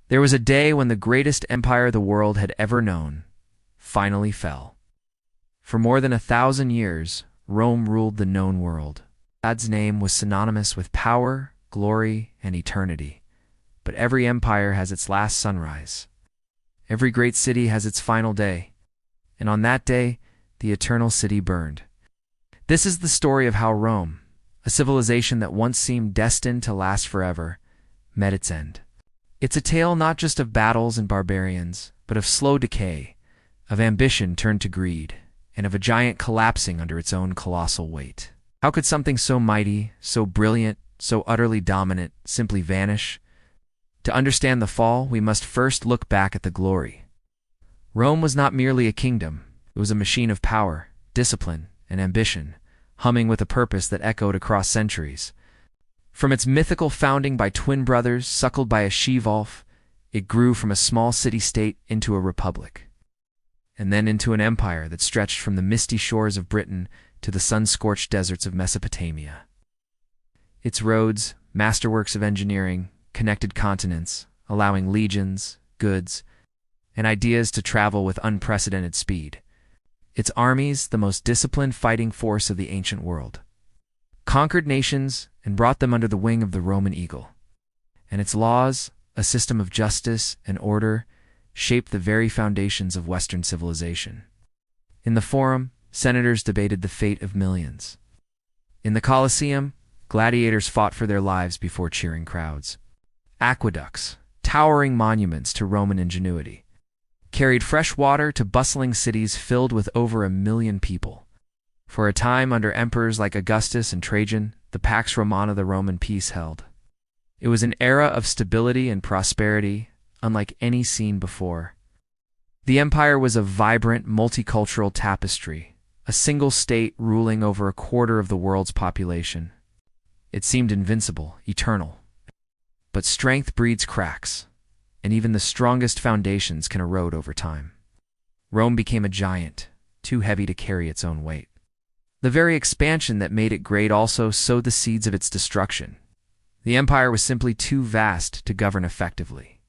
There was a day when the greatest empire the world had ever known finally fell. For more than 1,000 years, Rome ruled the known world. God's name was synonymous with power, glory, and eternity. But every empire has its last sunrise. Every great city has its final day. And on that day, the eternal city burned. This is the story of how Rome, a civilization that once seemed destined to last forever, met its end. It's a tale not just of battles and barbarians, but of slow decay, of ambition turned to greed, and of a giant collapsing under its own colossal weight. How could something so mighty, so brilliant, so utterly dominant simply vanish? To understand the fall, we must first look back at the glory. Rome was not merely a kingdom, it was a machine of power, discipline, and ambition, humming with a purpose that echoed across centuries. From its mythical founding by twin brothers suckled by a she-wolf, it grew from a small city-state into a republic, and then into an empire that stretched from the misty shores of Britain to the sun-scorched deserts of Mesopotamia. Its roads, masterworks of engineering, connected continents, allowing legions, goods, and ideas to travel with unprecedented speed. Its armies, the most disciplined fighting force of the ancient world, conquered nations and brought them under the wing of the Roman eagle. And its laws, a system of justice and order, shaped the very foundations of Western civilization. In the Forum, senators debated the fate of millions. In the Colosseum, gladiators fought for their lives before cheering crowds. Aqueducts, towering monuments to Roman ingenuity, carried fresh water to bustling cities filled with over 1 million people. For a time, under emperors like Augustus and Trajan, the Pax Romana, the Roman peace, held. It was an era of stability and prosperity, unlike any seen before. The empire was a vibrant, multicultural tapestry, a single state ruling over 1/4 of the world's population. It seemed invincible, eternal. But strength breeds cracks, and even the strongest foundations can erode over time. Rome became a giant, too heavy to carry its own weight. The very expansion that made it great also sowed the seeds of its destruction. The empire was simply too vast to govern effectively.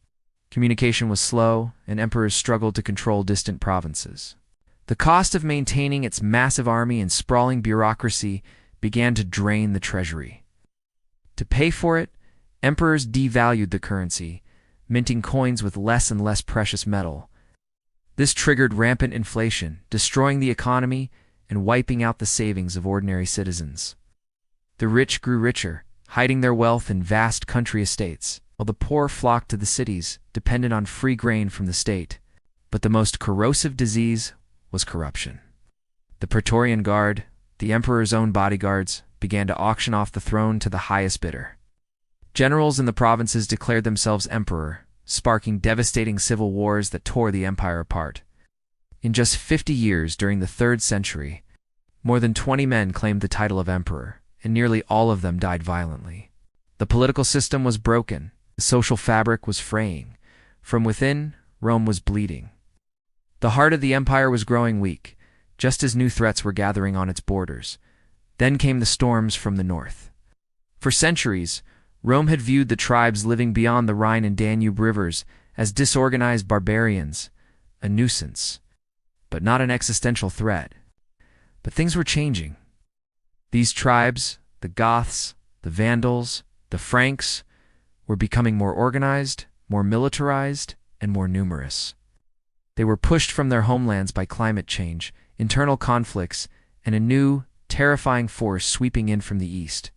Communication was slow, and emperors struggled to control distant provinces. The cost of maintaining its massive army and sprawling bureaucracy began to drain the treasury. To pay for it, emperors devalued the currency, minting coins with less and less precious metal. This triggered rampant inflation, destroying the economy and wiping out the savings of ordinary citizens. The rich grew richer, hiding their wealth in vast country estates, while the poor flocked to the cities, dependent on free grain from the state. But the most corrosive disease was corruption. The Praetorian Guard, the emperor's own bodyguards, began to auction off the throne to the highest bidder. Generals in the provinces declared themselves emperor, sparking devastating civil wars that tore the empire apart. In just 50 years during the 3rd century, more than 20 men claimed the title of emperor, and nearly all of them died violently. The political system was broken, the social fabric was fraying. From within, Rome was bleeding. The heart of the empire was growing weak, just as new threats were gathering on its borders. Then came the storms from the north. For centuries, Rome had viewed the tribes living beyond the Rhine and Danube rivers as disorganized barbarians, a nuisance, but not an existential threat. But things were changing. These tribes, the Goths, the Vandals, the Franks, were becoming more organized, more militarized, and more numerous. They were pushed from their homelands by climate change, internal conflicts, and a new, terrifying force sweeping in from the east.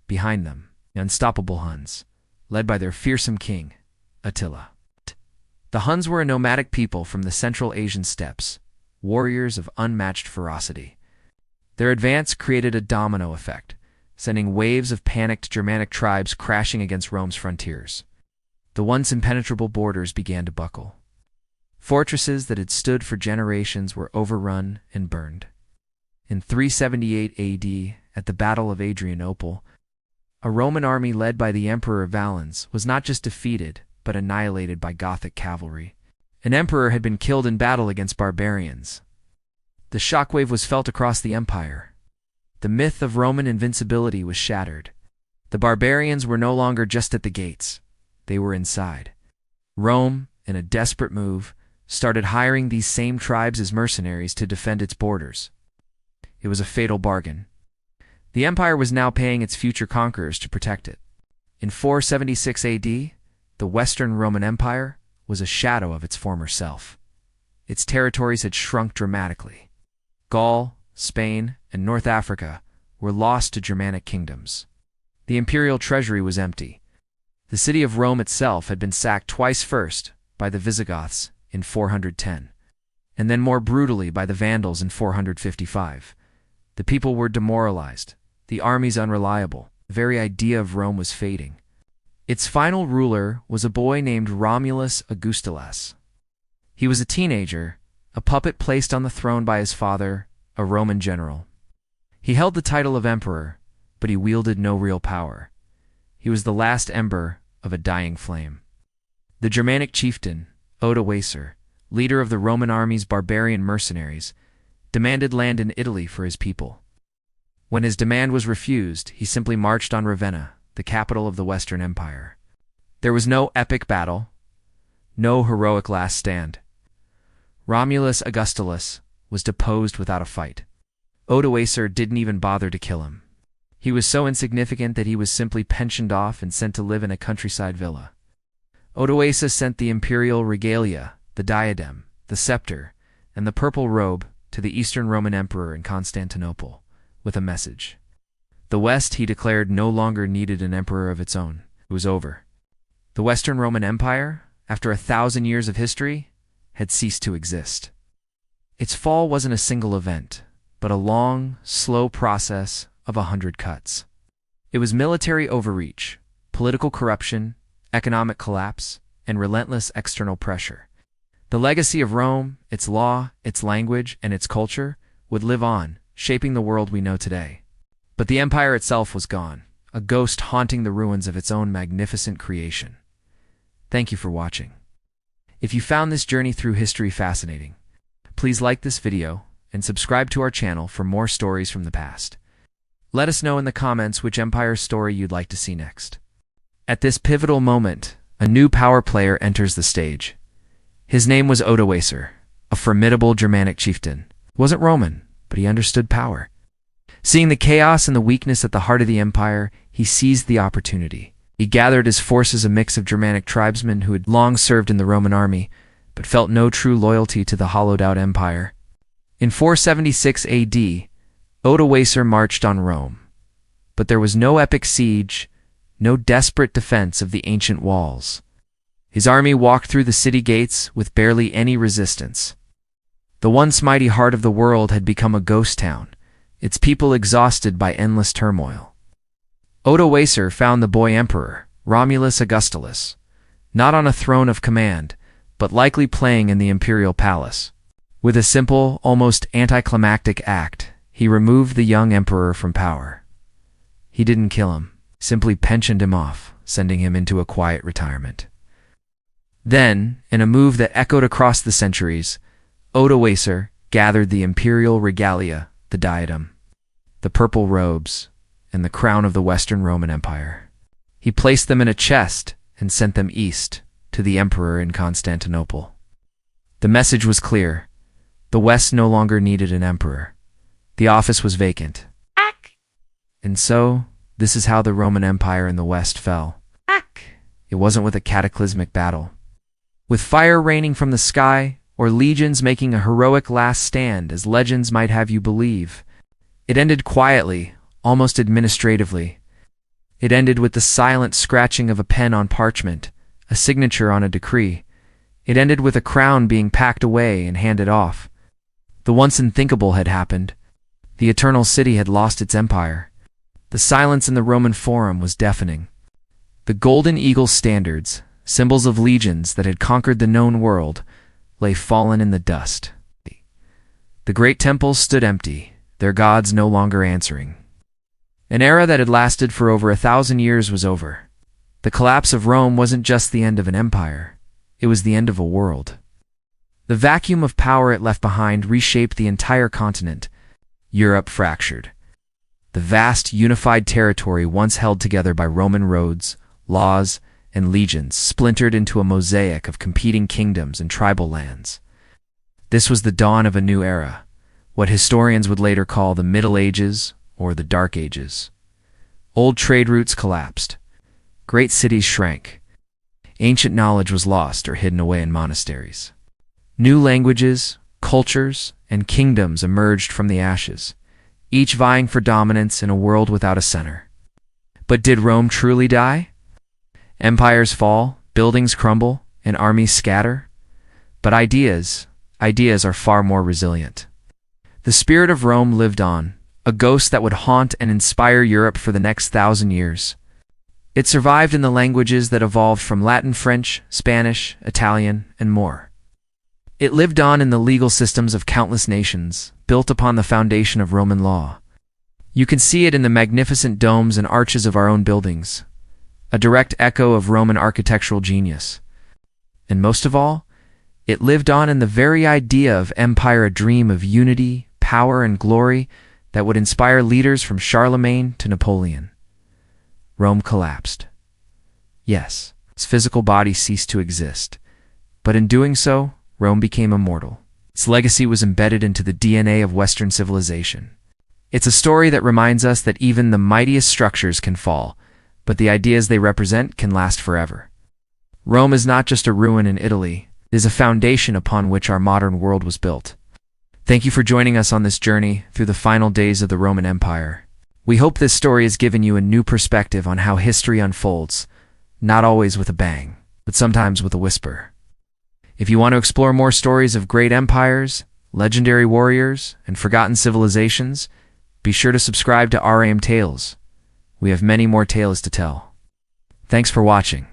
Behind them, the unstoppable Huns, led by their fearsome king, Attila. The Huns were a nomadic people from the Central Asian steppes, warriors of unmatched ferocity. Their advance created a domino effect, sending waves of panicked Germanic tribes crashing against Rome's frontiers. The once impenetrable borders began to buckle. Fortresses that had stood for generations were overrun and burned. In 378 AD, at the Battle of Adrianople, a Roman army led by the Emperor Valens was not just defeated, but annihilated by Gothic cavalry. An emperor had been killed in battle against barbarians. The shockwave was felt across the empire. The myth of Roman invincibility was shattered. The barbarians were no longer just at the gates. They were inside. Rome, in a desperate move, started hiring these same tribes as mercenaries to defend its borders. It was a fatal bargain. The empire was now paying its future conquerors to protect it. In 476 AD, the Western Roman Empire was a shadow of its former self. Its territories had shrunk dramatically. Gaul, Spain, and North Africa were lost to Germanic kingdoms. The imperial treasury was empty. The city of Rome itself had been sacked twice, first by the Visigoths in 410, and then more brutally by the Vandals in 455. The people were demoralized, the armies unreliable. The very idea of Rome was fading. Its final ruler was a boy named Romulus Augustulus. He was a teenager, a puppet placed on the throne by his father, a Roman general. He held the title of emperor, but he wielded no real power. He was the last ember of a dying flame. The Germanic chieftain, Odoacer, leader of the Roman army's barbarian mercenaries, demanded land in Italy for his people. When his demand was refused, he simply marched on Ravenna, the capital of the Western Empire. There was no epic battle, no heroic last stand. Romulus Augustulus was deposed without a fight. Odoacer didn't even bother to kill him. He was so insignificant that he was simply pensioned off and sent to live in a countryside villa. Odoacer sent the imperial regalia, the diadem, the scepter, and the purple robe to the Eastern Roman Emperor in Constantinople, with a message. The West, he declared, no longer needed an emperor of its own. It was over. The Western Roman Empire, after 1,000 years of history, had ceased to exist. Its fall wasn't a single event, but a long, slow process of 100 cuts. It was military overreach, political corruption, economic collapse, and relentless external pressure. The legacy of Rome, its law, its language, and its culture would live on, shaping the world we know today. But the empire itself was gone, a ghost haunting the ruins of its own magnificent creation. Thank you for watching. If you found this journey through history fascinating, please like this video and subscribe to our channel for more stories from the past. Let us know in the comments which empire story you'd like to see next. At this pivotal moment, a new power player enters the stage. His name was Odoacer, a formidable Germanic chieftain. He wasn't Roman, but he understood power. Seeing the chaos and the weakness at the heart of the empire, he seized the opportunity. He gathered his forces, a mix of Germanic tribesmen who had long served in the Roman army, but felt no true loyalty to the hollowed-out empire. In 476 AD, Odoacer marched on Rome. But there was no epic siege, no desperate defense of the ancient walls. His army walked through the city gates with barely any resistance. The once mighty heart of the world had become a ghost town, its people exhausted by endless turmoil. Odoacer found the boy emperor, Romulus Augustulus, not on a throne of command, but likely playing in the imperial palace. With a simple, almost anticlimactic act, he removed the young emperor from power. He didn't kill him, simply pensioned him off, sending him into a quiet retirement. Then, in a move that echoed across the centuries, Odoacer gathered the imperial regalia, the diadem, the purple robes, and the crown of the Western Roman Empire. He placed them in a chest and sent them east to the emperor in Constantinople. The message was clear. The West no longer needed an emperor. The office was vacant. And so, this is how the Roman Empire in the West fell. It wasn't with a cataclysmic battle, with fire raining from the sky, or legions making a heroic last stand, as legends might have you believe. It ended quietly, almost administratively. It ended with the silent scratching of a pen on parchment, a signature on a decree. It ended with a crown being packed away and handed off. The once unthinkable had happened. The eternal city had lost its empire. The silence in the Roman Forum was deafening. The golden eagle standards, symbols of legions that had conquered the known world, lay fallen in the dust. The great temples stood empty, their gods no longer answering. An era that had lasted for over 1,000 years was over. The collapse of Rome wasn't just the end of an empire, it was the end of a world. The vacuum of power it left behind reshaped the entire continent. Europe fractured. The vast, unified territory once held together by Roman roads, laws, and legions splintered into a mosaic of competing kingdoms and tribal lands. This was the dawn of a new era, what historians would later call the Middle Ages or the Dark Ages. Old trade routes collapsed. Great cities shrank. Ancient knowledge was lost or hidden away in monasteries. New languages, cultures, and kingdoms emerged from the ashes, each vying for dominance in a world without a center. But did Rome truly die? Empires fall, buildings crumble, and armies scatter. But ideas are far more resilient. The spirit of Rome lived on, a ghost that would haunt and inspire Europe for the next 1,000 years. It survived in the languages that evolved from Latin, French, Spanish, Italian, and more. It lived on in the legal systems of countless nations, built upon the foundation of Roman law. You can see it in the magnificent domes and arches of our own buildings, a direct echo of Roman architectural genius. And most of all, it lived on in the very idea of empire, a dream of unity, power, and glory that would inspire leaders from Charlemagne to Napoleon. Rome collapsed. Yes, its physical body ceased to exist, but in doing so, Rome became immortal. Its legacy was embedded into the DNA of Western civilization. It's a story that reminds us that even the mightiest structures can fall, but the ideas they represent can last forever. Rome is not just a ruin in Italy, it is a foundation upon which our modern world was built. Thank you for joining us on this journey through the final days of the Roman Empire. We hope this story has given you a new perspective on how history unfolds, not always with a bang, but sometimes with a whisper. If you want to explore more stories of great empires, legendary warriors, and forgotten civilizations, be sure to subscribe to Aurem Tales. We have many more tales to tell. Thanks for watching.